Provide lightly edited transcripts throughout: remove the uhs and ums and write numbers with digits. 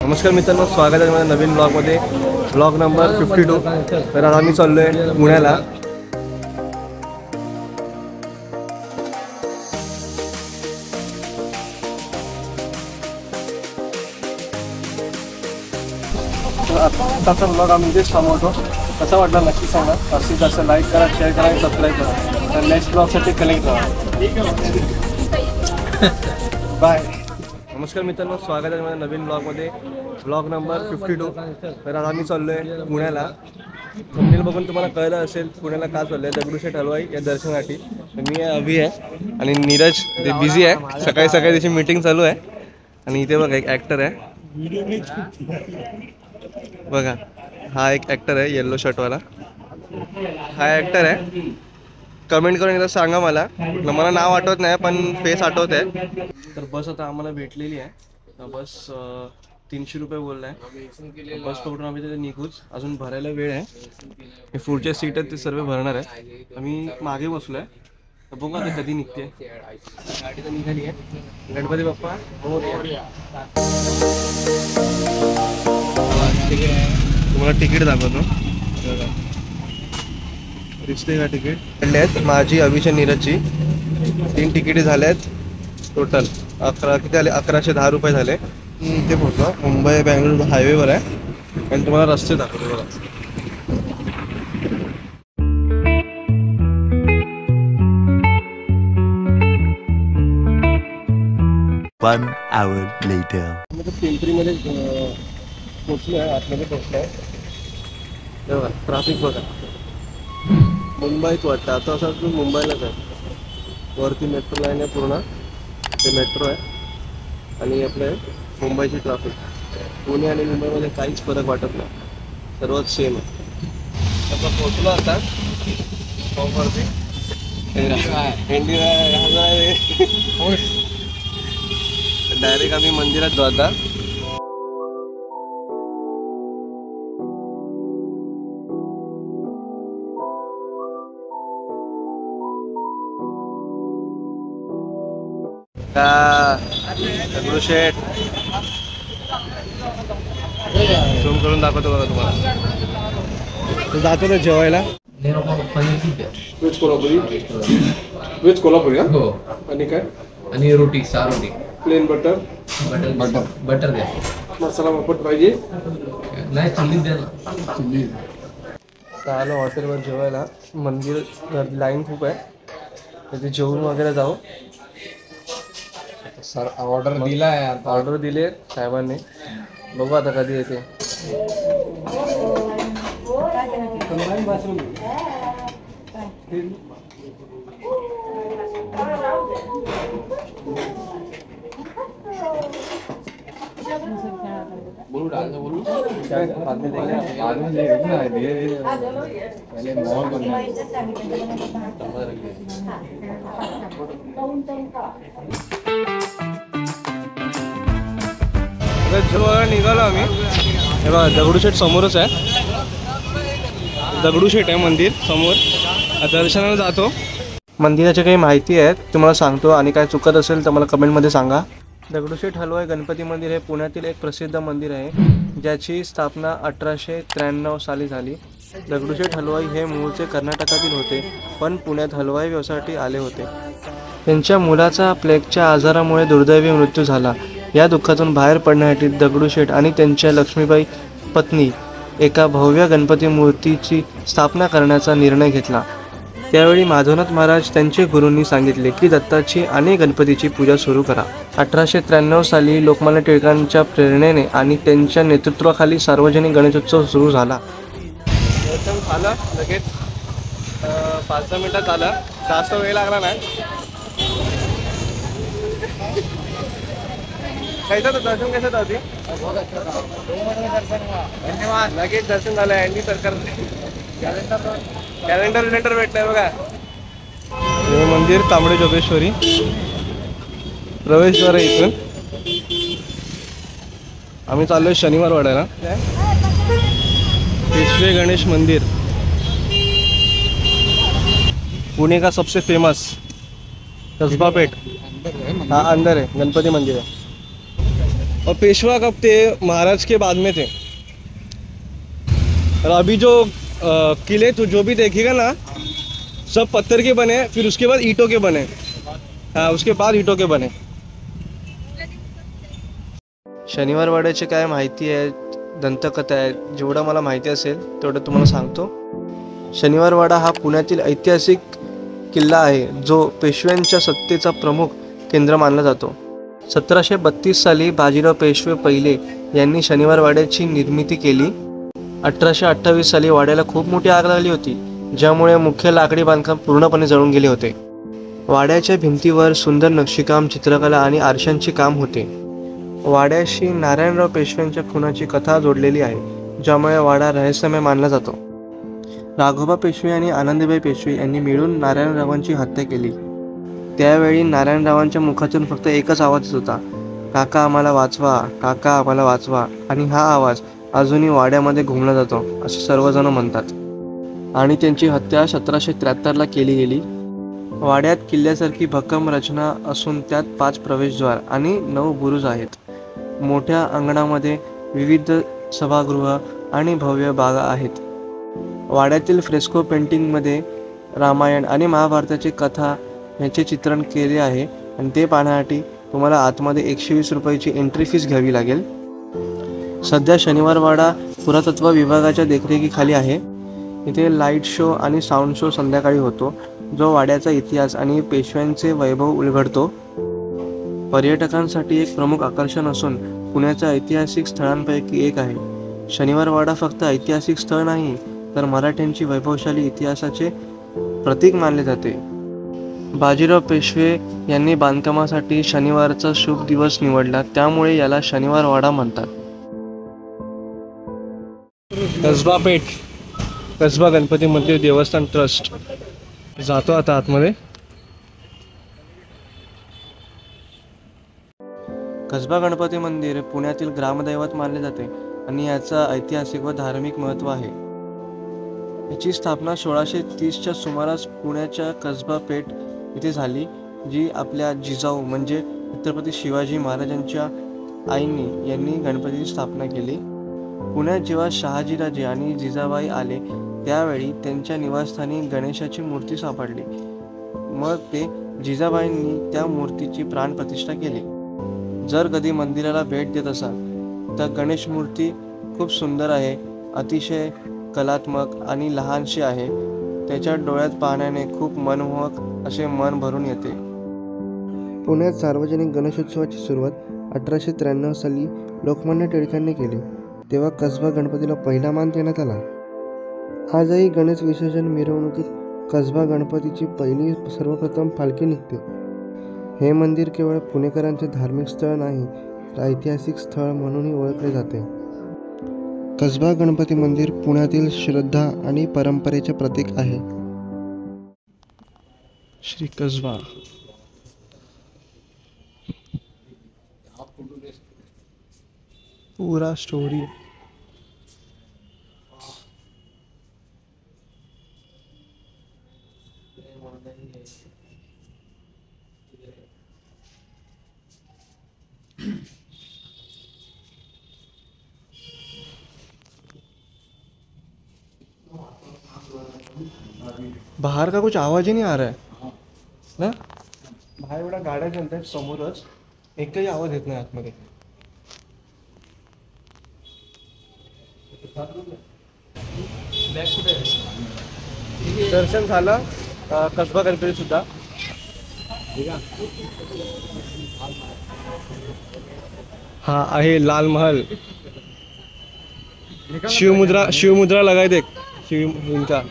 नमस्कार मित्रांनो, स्वागत आहे माझ्या नवीन ब्लॉगमध्ये. Blog number 52. तर आज आम्ही चाललो आहे पुण्याला. आताचा ब्लॉग आम्ही इथेच थांबवतो. कसा वाटला नक्की सांगा. जास्तीत जास्त लाईक करा, शेअर करा आणि सबस्क्राईब करा. तर नेक्स्ट ब्लॉगसाठी कनेक्ट राहा. बाय. नमस्कार मित्रांनो, स्वागत आहे माझ्या नवीन ब्लॉगमध्ये. Blog number 52. तर आज आम्ही चाललो आहे पुण्याला. थंबनेल बघून तुम्हाला कळलं असेल पुण्याला का चाललो आहे. दगडूशेठ हलवाई या दर्शनासाठी. मी अभि आहे आणि नीरज ते बिझी आहे. सकाळी सकाळी त्याची मीटिंग चालू आहे. आणि इथे बघा एक ॲक्टर आहे. बघा, हा एक ॲक्टर आहे येल्लो शर्टवाला. हा ॲक्टर आहे. कमेंट करून एकदा सांगा मला नाव आठवत नाही पण फेस आठवत आहे. तर बस आता आम्हाला भेटलेली आहे. बस 300 रुपये बोलला आहे. बस पकडून आम्ही तिथे निघूच. अजून भरायला वेळ आहे. हे पुढच्या सीट आहेत ते सर्व भरणार आहे. आम्ही मागे बसलो आहे. तर बघू आता कधी निघते. गाडी तर निघाली आहे. गणपती बाप्पा तुम्हाला तिकीट दाखवतो. दिसते का तिकीट? काढले आहेत माझी, अभिषेक, नीरजची 3 तिकीटे झाले आहेत. टोटल 11 किती आले? 1110 रुपये झाले. इथे पोहोचलो. मुंबई बँगलोर हायवेवर आहे आणि तुम्हाला रस्ते दाखवतो बघा. One hour later. पिंपरीमध्ये पोचलो आहे. आतमध्ये पोचलो आहे. बघा ट्रॅफिक बघा. मुंबईत वाटतं आता असं वाटतं मुंबईलाच आहे. वरती मेट्रो लाईन आहे पूर्ण. ते मेट्रो आहे आणि आपलं मुंबईची ट्रॅफिक. पुणे आणि मुंबईमध्ये काहीच फरक वाटत नाही. सर्वच सेम आहे. आपण पोचलो आता वरती. डायरेक्ट आम्ही मंदिरात जाऊ आता. दगडूशेठ झूम करून दाखवतो बघा तुम्हाला. जातो ना जेवायला. व्हेज कोल्हापुरी हो. आणि काय? आणि रोटी, 6 रोटी. प्लेन बटर बटर द्या. मसाला वापट पाहिजे. नाही, चिल्ली द्या ना. आलो हॉटेलवर जेवायला. मंदिर लाईन खूप आहे. तिथे जेवून वगैरे जाऊ. सर ऑर्डर दिला आहे. आता ऑर्डर दिले साहेबांनी. बघू आता कधी येते. बोलू डाल दो, बोलू बाद में देंगे. बाद में देंगे ना, धीरे धीरे पहले माहौल बनना है. जेव्हा निघालो आम्ही. हे बघा दगडूशेठ समोरच आहे. दगडूशेठ आहे मंदिर समोर. दर्शनाला जातो. मंदिराची काही माहिती आहे तुम्हाला सांगतो आणि काय चुकत असेल तर मला कमेंटमध्ये सांगा. दगडूशेठ हलवाई गणपती मंदिर हे पुण्यातील एक प्रसिद्ध मंदिर आहे. ज्याची स्थापना 1893 साली झाली. दगडूशेठ हलवाई हे मूळचे कर्नाटकातील होते पण पुण्यात हलवाई व्यवसायासाठी आले होते. त्यांच्या मुलाचा प्लेगच्या आजारामुळे दुर्दैवी मृत्यू झाला. या दुःखातून बाहेर पडण्यासाठी दगडूशेठ आणि त्यांच्या लक्ष्मीबाई पत्नी एका भव्य गणपती मूर्तीची स्थापना करण्याचा निर्णय घेतला. त्यावेळी माधवनाथ महाराज त्यांचे गुरूंनी सांगितले की दत्ताची आणि गणपतीची पूजा सुरू करा. 1893 साली लोकमान्य टिळकांच्या प्रेरणेने आणि त्यांच्या नेतृत्वाखाली सार्वजनिक गणेशोत्सव सुरू झाला. दर्शन झालं लगेच 5-6 मिनिटात झालं. जास्त वेळ लागला नाही. कैसा था दर्शन? कैसा था अभी? धन्यवाद. लगेच दर्शन झालं. अँडी सरकार कॅलेंडर भेटलंय बघा. हे मंदिर तांबडे जोगेश्वरी. प्रवेशद्वार आहे इथून. आम्ही चाललोय शनिवार वाड्याला. पेशवे गणेश मंदिर पुणे का सबसे फेमस कसबा पेठ. हाँ अंदर है, गणपति मंदिर है। और पेशवा कब थे? महाराज के बाद में थे। और अभी जो किले तो जो भी देखेगा ना सब पत्थर के बने, फिर उसके बाद ईंटों के बने। हाँ, उसके बाद ईंटों के बने। शनिवार वाड्याची काय माहिती आहे, दंतकथा आहे, जेवढं मला माहिती असेल तेवढं तुम्हाला सांगतो। शनिवार वाडा हा पुण्यातील ऐतिहासिक किल्ला आहे जो पेशव्यांच्या सत्तेचा प्रमुख केंद्र मानला जातो। 1732 साली बाजीराव पेशवे पहिले यांनी शनिवार वाड्याची निर्मिती केली। 1828 साली वाड्याला खूप मोठी आग लागली होती, ज्यामुळे मुख्य लाकडी बांधकाम पूर्णपणे जळून गेले होते। वाड्याच्या भिंतीवर सुंदर नक्षीकाम, चित्रकला आणि आरशांचे काम होते। वाड्याशी नारायणराव पेशव्यांच्या खुनाची कथा जोडलेली आहे, ज्यामुळे वाडा रहस्यमय मानला जातो। राघोबा पेशवे आणि आनंदीबाई पेशवे यांनी मिळून नारायणरावांची हत्या केली। त्यावेळी नारायणरावांच्या मुखातून फक्त एकच आवाज येत होता, काका आम्हाला वाचवा, काका आम्हाला वाचवा। आणि हा आवाज अजूनही वाड्यामध्ये घुमला जातो असे सर्वजण म्हणतात। आणि त्यांची हत्या 1773ला केली गेली। वाड्यात किल्ल्यासारखी भक्कम रचना असून त्यात 5 प्रवेशद्वार आणि 9 बुरुज आहेत। मोठ्या अंगणामध्ये विविध सभागृह आणि भव्य बागा आहेत। वाड्यातील फ्रेस्को पेंटिंगमध्ये रामायण आणि महाभारताची कथा यांचे चित्रण केले आहे आणि ते पाहण्यासाठी तुम्हाला आतमध्ये 120 रुपयाची एंट्री फीस घ्यावी लागेल। सध्या शनिवार वाडा पुरातत्व विभागाच्या देखरेखीखाली आहे। इथे लाईट शो आणि साऊंड शो संध्याकाळी होतो, जो वाड्याचा इतिहास आणि पेशव्यांचे वैभव उलगडतो। पर्यटकांसाठी एक प्रमुख आकर्षण असून पुण्याच्या ऐतिहासिक स्थळांपैकी एक आहे। शनिवार वाडा फक्त ऐतिहासिक स्थळ नाही, तर मराठ्यांची वैभवशाली इतिहासाचे प्रतीक मानले जाते। बाजीराव पेशवे यांनी बांधकामासाठी शनिवारचा शुभ दिवस निवडला, त्यामुळे याला शनिवार वाडा म्हणतात। कसबा पेठ, कसबा गणपती मंदिर देवस्थान ट्रस्ट। जातो आता आतमध्ये। कसबा गणपती मंदिर पुण्यातील ग्रामदैवत मानले जाते आणि याचा ऐतिहासिक व धार्मिक महत्त्व आहे। याची स्थापना 1630च्या सुमारास पुण्याच्या कसबा पेठ येथे झाली, जी आपल्या जिजाऊ म्हणजे छत्रपती शिवाजी महाराजांच्या आईंनी यांनी गणपतीची स्थापना केली। पुण्यात जेव्हा शहाजीराजे आणि जिजाबाई आले त्यावेळी त्यांच्या निवासस्थानी गणेशाची मूर्ती सापडली। मग ते जिजाबाईंनी त्या मूर्तीची प्राणप्रतिष्ठा केली। जर कधी मंदिराला भेट देत असाल तर गणेश मूर्ती खूप सुंदर आहे, अतिशय कलात्मक आणि लहानशी आहे। त्याच्या डोळ्यात पाहण्याने खूप मनमोहक असे मन भरून येते। पुण्यात सार्वजनिक गणेशोत्सवाची सुरुवात 1893 साली लोकमान्य टिळकांनी केली, तेव्हा कसबा गणपतीला पहिला मान देण्यात आला। आजही गणेश विसर्जन मिरवणुकीत कसबा गणपतीची पहिली सर्वप्रथम पालखी निघते। हे मंदिर केवळ पुणेकरांचे धार्मिक स्थळ नाही, तर ऐतिहासिक स्थळ म्हणूनही ओळखले जाते। कसबा गणपती मंदिर पुण्यातील श्रद्धा आणि परंपरेचे प्रतीक आहे। श्री कसबा पूरा स्टोरी। बाहर का कुछ आवाज ही नहीं आ रहा है ना, बाहेर एवढ्या गाड्या चालतात समोरच, एकही आवाज येत नाही आतमध्ये। दर्शन झालं कसबा गणपती सुद्धा। हा आहे लाल महल। शिवमुद्रा लगाय देख, इनका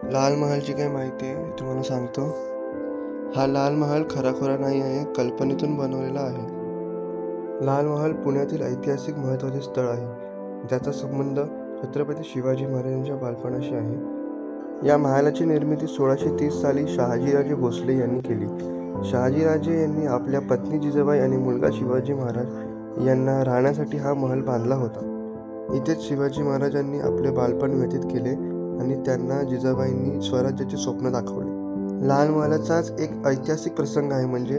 लाल महलची काय माहिती आहे तुम्हाला सांगतो। हा लाल महल खराखुरा नाही आहे, कल्पनेतून बनवलेला आहे। लाल महल पुण्यातील ऐतिहासिक महत्त्वाचे स्थळ आहे, ज्याचा संबंध छत्रपती शिवाजी महाराजांच्या बालपणाशी आहे। या महालाची निर्मिती 1630 साली शहाजीराजे भोसले यांनी केली। शहाजीराजे यांनी आपल्या पत्नी जिजाबाई आणि मुलगा शिवाजी महाराज यांना राहण्यासाठी हा महल बांधला होता। इथेच शिवाजी महाराजांनी आपले बालपण व्यतीत केले आणि त्यांना जिजाबाईंनी स्वराज्याचे स्वप्न दाखवले। लाल महालाचाच एक ऐतिहासिक प्रसंग आहे, म्हणजे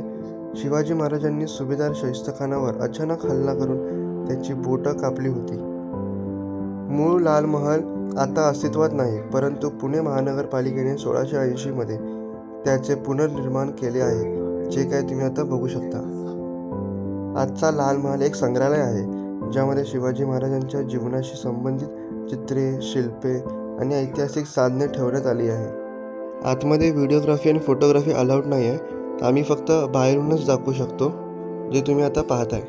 शिवाजी महाराजांनी सुभेदार शाहिस्तेखानावर अचानक हल्ला करून त्याची बोटं कापली होती. मूळ लाल महल आता अस्तित्वात नाही, परंतु पुणे महानगरपालिकेने 1680 मध्ये त्याचे पुनर्निर्माण केले आहे, जे काय तुम्ही आता बघू शकता. आजचा लाल महल एक संग्रहालय आहे, ज्यामध्ये शिवाजी महाराजांच्या जीवनाशी संबंधित चित्रे, शिल्पे आणि ऐतिहासिक साधने ठेवण्यात आली आहे. आतमध्ये व्हिडिओग्राफी आणि फोटोग्राफी अलाउड नाही आहे, आम्ही फक्त बाहेरूनच दाखवू शकतो, जे तुम्ही आता पाहताय.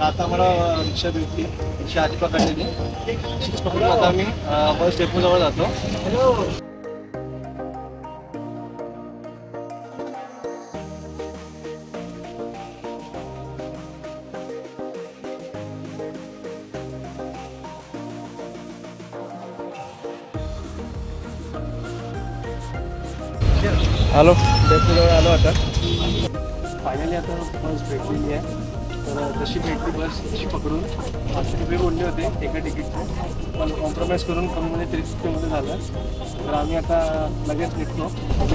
आता मला रिक्षा भेटली, रिक्षा आधी पकडलेली. रिक्षाच पकडून आता आम्ही बस डेपोजवळ जातो. हॅलो, डेपोजवळ आलो आता. फायनली आता बस भेटलेली आहे. तर जशी भेटली बस तशी पकडून 500 रुपये बोलले होते एका तिकीटचे, पण कॉम्प्रोमाइज करून कमीमध्ये 30 रुपयेमध्ये झालं. तर आम्ही आता लगेच निघतो.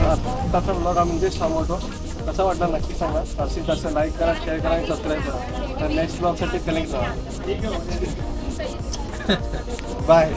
आत्ताचा ब्लॉग आम्ही इथेच थांबवतो. कसा वाटला नक्की सांगा. जास्तीत जास्त लाईक करा, शेअर करा आणि सबस्क्राईब करा. तर नेक्स्ट ब्लॉगसाठी कनेक्ट राहा. बाय.